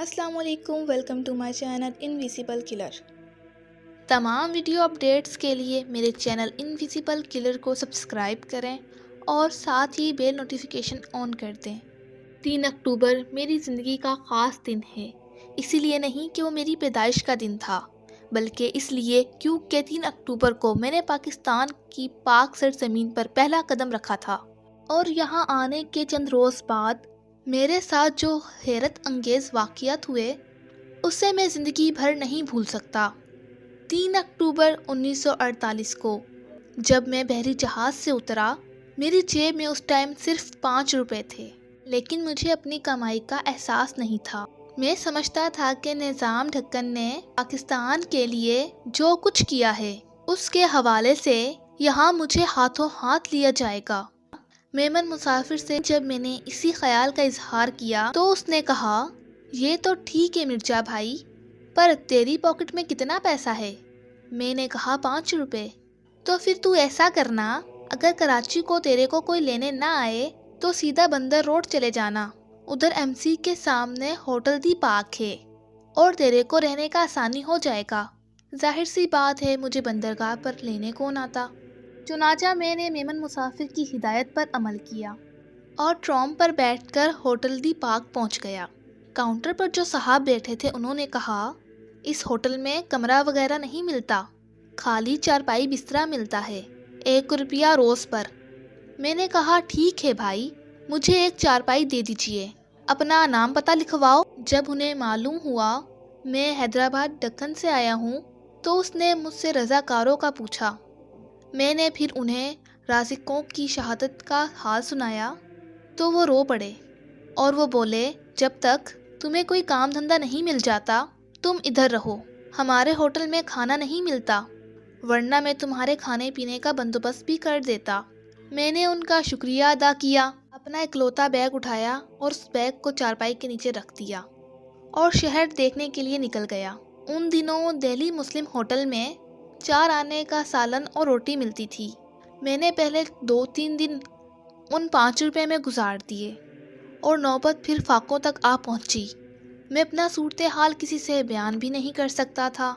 السلام علیکم، welcome to my channel invisible colour. تمام ویڈیو اپڈیٹس کے لیے میرے چینل انویزیبل کلر کو سبسکرائب کریں اور ساتھ ہی بیل نوٹیفیکیشن آن کر دیں۔ 3 اکتوبر میری زندگی کا خاص دن ہے، اسی لیے نہیں کہ وہ میری پیدائش کا دن تھا، بلکہ اس لیے کیونکہ 3 اکتوبر کو میں نے پاکستان کی پاک سرزمین پر پہلا قدم رکھا تھا، اور یہاں آنے کے چند روز بعد میرے ساتھ جو حیرت انگیز واقعات ہوئے اسے میں زندگی بھر نہیں بھول سکتا۔ 3 اکتوبر 1948 کو جب میں بحری جہاز سے اترا، میری جیب میں اس ٹائم صرف 5 روپے تھے، لیکن مجھے اپنی کمائی کا احساس نہیں تھا۔ میں سمجھتا تھا کہ نظام ڈھکن نے پاکستان کے لیے جو کچھ کیا ہے اس کے حوالے سے یہاں مجھے ہاتھوں ہاتھ لیا جائے گا۔ میمن مسافر سے جب میں نے اسی خیال کا اظہار کیا تو اس نے کہا، یہ تو ٹھیک ہے مرزا بھائی، پر تیری پاکٹ میں کتنا پیسہ ہے؟ میں نے کہا 5 روپے۔ تو پھر تو ایسا کرنا، اگر کراچی کو تیرے کو کوئی لینے نہ آئے تو سیدھا بندر روڈ چلے جانا، ادھر MC کے سامنے ہوٹل دی پاک ہے اور تیرے کو رہنے کا آسانی ہو جائے گا۔ ظاہر سی بات ہے مجھے بندرگاہ پر لینے کون آتا۔ چنانچہ میں نے میمن مسافر کی ہدایت پر عمل کیا اور ٹرام پر بیٹھ کر ہوٹل دی پاک پہنچ گیا۔ کاؤنٹر پر جو صاحب بیٹھے تھے انہوں نے کہا، اس ہوٹل میں کمرہ وغیرہ نہیں ملتا، خالی چارپائی بسترا ملتا ہے، 1 روپیہ روز پر۔ میں نے کہا ٹھیک ہے بھائی، مجھے ایک چارپائی دے دیجئے، اپنا نام پتہ لکھواؤ۔ جب انہیں معلوم ہوا میں حیدرآباد دکن سے آیا ہوں تو اس نے مجھ سے رضاکاروں کا پوچھا۔ میں نے پھر انہیں رازقوں کی شہادت کا حال سنایا تو وہ رو پڑے اور وہ بولے، جب تک تمہیں کوئی کام دھندہ نہیں مل جاتا تم ادھر رہو، ہمارے ہوٹل میں کھانا نہیں ملتا، ورنہ میں تمہارے کھانے پینے کا بندوبست بھی کر دیتا۔ میں نے ان کا شکریہ ادا کیا، اپنا اکلوتا بیگ اٹھایا اور اس بیگ کو چارپائی کے نیچے رکھ دیا اور شہر دیکھنے کے لیے نکل گیا۔ ان دنوں دہلی مسلم ہوٹل میں 4 آنے کا سالن اور روٹی ملتی تھی۔ میں نے پہلے 2-3 دن ان 5 روپے میں گزار دیے اور نوبت پھر فاقوں تک آ پہنچی۔ میں اپنا صورتحال کسی سے بیان بھی نہیں کر سکتا تھا،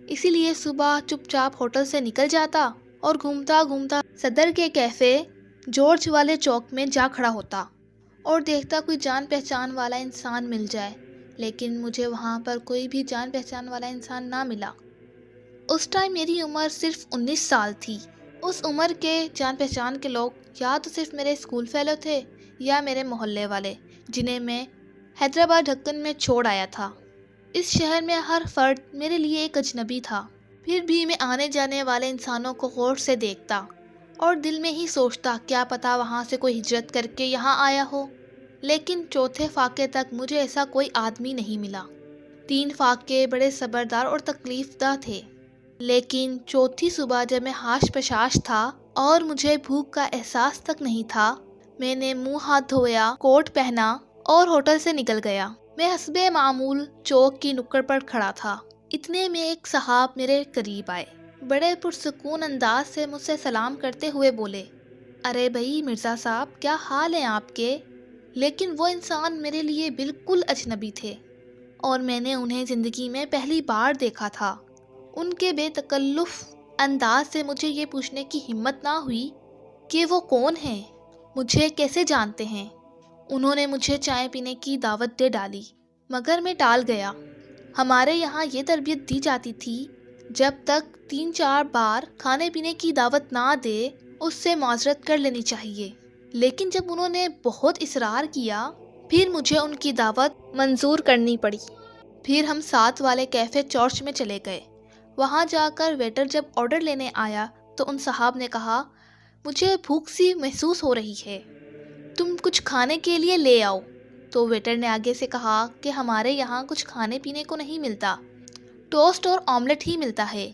اسی لیے صبح چپ چاپ ہوٹل سے نکل جاتا اور گھومتا گھومتا صدر کے کیفے جارج والے چوک میں جا کھڑا ہوتا اور دیکھتا کوئی جان پہچان والا انسان مل جائے، لیکن مجھے وہاں پر کوئی بھی جان پہچان والا انسان نہ ملا۔ اس ٹائم میری عمر صرف 19 سال تھی۔ اس عمر کے جان پہچان کے لوگ یا تو صرف میرے اسکول فیلو تھے یا میرے محلے والے، جنہیں میں حیدرآباد دکن میں چھوڑ آیا تھا۔ اس شہر میں ہر فرد میرے لیے ایک اجنبی تھا، پھر بھی میں آنے جانے والے انسانوں کو غور سے دیکھتا اور دل میں ہی سوچتا کیا پتہ وہاں سے کوئی ہجرت کر کے یہاں آیا ہو۔ لیکن چوتھے فاقے تک مجھے ایسا کوئی آدمی نہیں ملا۔ 3 فاقے بڑے صبردار اور تکلیف دہ تھے، لیکن چوتھی صبح جب میں حاش پشاش تھا اور مجھے بھوک کا احساس تک نہیں تھا، میں نے منہ ہاتھ دھویا، کوٹ پہنا اور ہوٹل سے نکل گیا۔ میں حسب معمول چوک کی نکڑ پر کھڑا تھا، اتنے میں ایک صاحب میرے قریب آئے، بڑے پرسکون انداز سے مجھ سے سلام کرتے ہوئے بولے، ارے بھائی مرزا صاحب، کیا حال ہیں آپ کے؟ لیکن وہ انسان میرے لیے بالکل اجنبی تھے اور میں نے انہیں زندگی میں پہلی بار دیکھا تھا۔ ان کے بے تکلف انداز سے مجھے یہ پوچھنے کی ہمت نہ ہوئی کہ وہ کون ہیں، مجھے کیسے جانتے ہیں۔ انہوں نے مجھے چائے پینے کی دعوت دے ڈالی، مگر میں ٹال گیا۔ ہمارے یہاں یہ تربیت دی جاتی تھی، جب تک 3-4 بار کھانے پینے کی دعوت نہ دے اس سے معذرت کر لینی چاہیے۔ لیکن جب انہوں نے بہت اصرار کیا، پھر مجھے ان کی دعوت منظور کرنی پڑی۔ پھر ہم ساتھ والے کیفے چارچ میں چلے گئے۔ وہاں جا کر ویٹر جب آرڈر لینے آیا تو ان صاحب نے کہا، مجھے بھوک سی محسوس ہو رہی ہے، تم کچھ کھانے کے لیے لے آؤ۔ تو ویٹر نے آگے سے کہا کہ ہمارے یہاں کچھ کھانے پینے کو نہیں ملتا، ٹوسٹ اور آملیٹ ہی ملتا ہے۔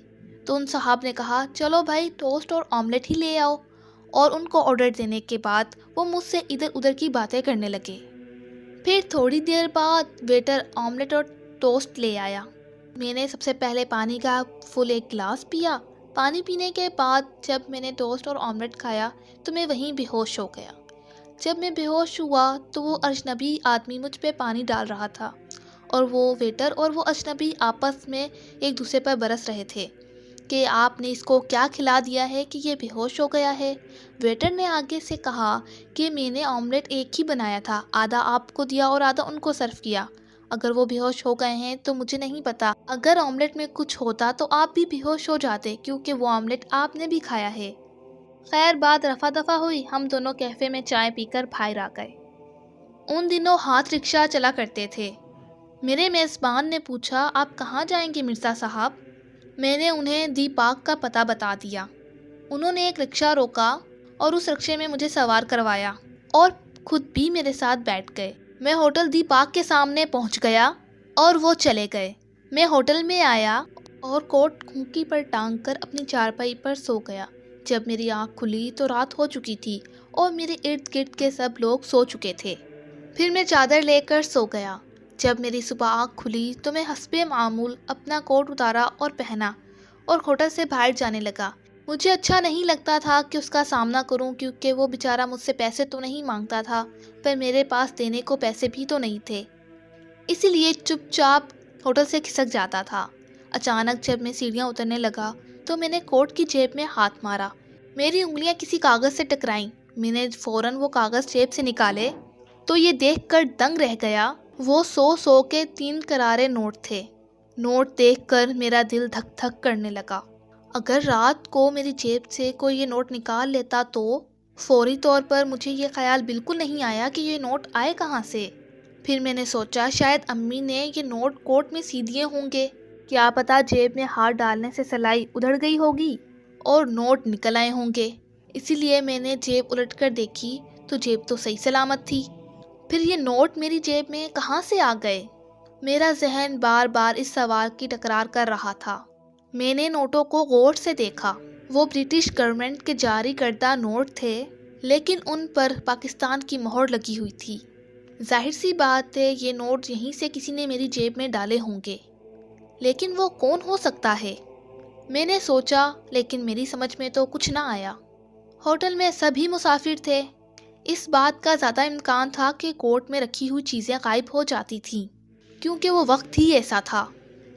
تو ان صاحب نے کہا، چلو بھائی ٹوسٹ اور آملیٹ ہی لے آؤ، اور ان کو آرڈر دینے کے بعد وہ مجھ سے ادھر ادھر کی باتیں کرنے لگے۔ پھر تھوڑی دیر بعد ویٹر آملیٹ اور ٹوسٹ لے آیا۔ میں نے سب سے پہلے پانی کا فل 1 گلاس پیا۔ پانی پینے کے بعد جب میں نے ٹوسٹ اور آملیٹ کھایا تو میں وہیں بے ہوش ہو گیا۔ جب میں بے ہوش ہوا تو وہ اجنبی آدمی مجھ پہ پانی ڈال رہا تھا اور وہ ویٹر اور وہ اجنبی آپس میں ایک دوسرے پر برس رہے تھے کہ آپ نے اس کو کیا کھلا دیا ہے کہ یہ بے ہوش ہو گیا ہے۔ ویٹر نے آگے سے کہا کہ میں نے آملیٹ ایک ہی بنایا تھا، آدھا آپ کو دیا اور آدھا ان کو سرو کیا۔ اگر وہ بے ہوش ہو گئے ہیں تو مجھے نہیں پتا، اگر آملیٹ میں کچھ ہوتا تو آپ بھی بے ہوش ہو جاتے کیونکہ وہ آملیٹ آپ نے بھی کھایا ہے۔ خیر بات رفع دفع ہوئی، ہم دونوں کیفے میں چائے پی کر باہر آ گئے۔ ان دنوں ہاتھ رکشہ چلا کرتے تھے۔ میرے میزبان نے پوچھا آپ کہاں جائیں گے مرزا صاحب؟ میں نے انہیں دی پارک کا پتہ بتا دیا۔ انہوں نے ایک رکشہ روکا اور اس رکشے میں مجھے سوار کروایا اور خود بھی میرے ساتھ بیٹھ گئے۔ میں ہوٹل دی پارک کے سامنے پہنچ گیا اور وہ چلے گئے۔ میں ہوٹل میں آیا اور کوٹ کھونکی پر ٹانگ کر اپنی چارپائی پر سو گیا۔ جب میری آنکھ کھلی تو رات ہو چکی تھی اور میرے ارد گرد کے سب لوگ سو چکے تھے۔ پھر میں چادر لے کر سو گیا۔ جب میری صبح آنکھ کھلی تو میں حسب معمول اپنا کوٹ اتارا اور پہنا اور ہوٹل سے باہر جانے لگا۔ مجھے اچھا نہیں لگتا تھا کہ اس کا سامنا کروں کیونکہ وہ بیچارہ مجھ سے پیسے تو نہیں مانگتا تھا پر میرے پاس دینے کو پیسے بھی تو نہیں تھے، اسی لیے چپ چاپ ہوٹل سے کھسک جاتا تھا۔ اچانک جب میں سیڑھیاں اترنے لگا تو میں نے کوٹ کی جیب میں ہاتھ مارا، میری انگلیاں کسی کاغذ سے ٹکرائیں۔ میں نے فوراً وہ کاغذ جیب سے نکالے تو یہ دیکھ کر دنگ رہ گیا، وہ 100 کے 3 کرارے نوٹ تھے۔ نوٹ دیکھ کر میرا دل دھک دھک کرنے لگا۔ اگر رات کو میری جیب سے کوئی یہ نوٹ نکال لیتا تو فوری طور پر مجھے یہ خیال بالکل نہیں آیا کہ یہ نوٹ آئے کہاں سے۔ پھر میں نے سوچا شاید امی نے یہ نوٹ کوٹ میں سی دیے ہوں گے، کیا پتا جیب میں ہاتھ ڈالنے سے سلائی ادھڑ گئی ہوگی اور نوٹ نکل آئے ہوں گے۔ اسی لیے میں نے جیب الٹ کر دیکھی تو جیب تو صحیح سلامت تھی۔ پھر یہ نوٹ میری جیب میں کہاں سے آ گئے؟ میرا ذہن بار بار اس سوال کی تکرار کر رہا تھا۔ میں نے نوٹوں کو غور سے دیکھا، وہ برٹش گورنمنٹ کے جاری کردہ نوٹ تھے لیکن ان پر پاکستان کی مہر لگی ہوئی تھی۔ ظاہر سی بات ہے یہ نوٹ یہیں سے کسی نے میری جیب میں ڈالے ہوں گے، لیکن وہ کون ہو سکتا ہے؟ میں نے سوچا لیکن میری سمجھ میں تو کچھ نہ آیا۔ ہوٹل میں سبھی مسافر تھے، اس بات کا زیادہ امکان تھا کہ کوٹ میں رکھی ہوئی چیزیں غائب ہو جاتی تھیں کیونکہ وہ وقت ہی ایسا تھا،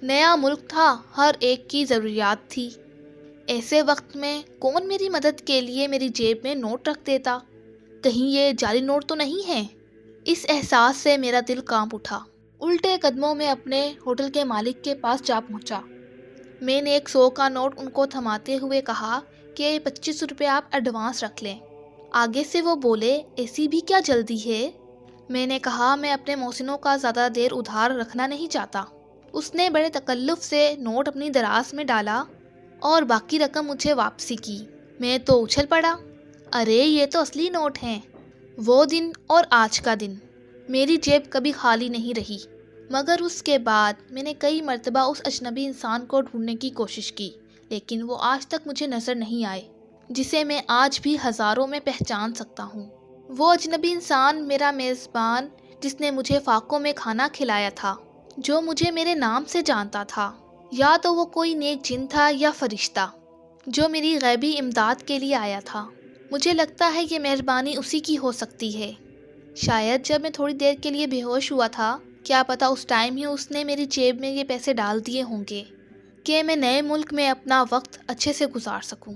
نیا ملک تھا، ہر ایک کی ضروریات تھی۔ ایسے وقت میں کون میری مدد کے لیے میری جیب میں نوٹ رکھ دیتا؟ کہیں یہ جعلی نوٹ تو نہیں ہے؟ اس احساس سے میرا دل کانپ اٹھا۔ الٹے قدموں میں اپنے ہوٹل کے مالک کے پاس جا پہنچا۔ میں نے ایک 100 کا نوٹ ان کو تھماتے ہوئے کہا کہ 25 روپے آپ ایڈوانس رکھ لیں۔ آگے سے وہ بولے ایسی بھی کیا جلدی ہے؟ میں نے کہا میں اپنے محسنوں کا زیادہ دیر ادھار رکھنا نہیں چاہتا۔ اس نے بڑے تکلف سے نوٹ اپنی دراز میں ڈالا اور باقی رقم مجھے واپسی کی۔ میں تو اچھل پڑا، ارے یہ تو اصلی نوٹ ہیں۔ وہ دن اور آج کا دن میری جیب کبھی خالی نہیں رہی، مگر اس کے بعد میں نے کئی مرتبہ اس اجنبی انسان کو ڈھونڈنے کی کوشش کی لیکن وہ آج تک مجھے نظر نہیں آئے جسے میں آج بھی ہزاروں میں پہچان سکتا ہوں۔ وہ اجنبی انسان میرا میزبان جس نے مجھے فاقوں میں کھانا کھلایا تھا، جو مجھے میرے نام سے جانتا تھا، یا تو وہ کوئی نیک جن تھا یا فرشتہ جو میری غیبی امداد کے لیے آیا تھا۔ مجھے لگتا ہے یہ مہربانی اسی کی ہو سکتی ہے۔ شاید جب میں تھوڑی دیر کے لیے بے ہوش ہوا تھا، کیا پتا اس ٹائم ہی اس نے میری جیب میں یہ پیسے ڈال دیے ہوں گے کہ میں نئے ملک میں اپنا وقت اچھے سے گزار سکوں۔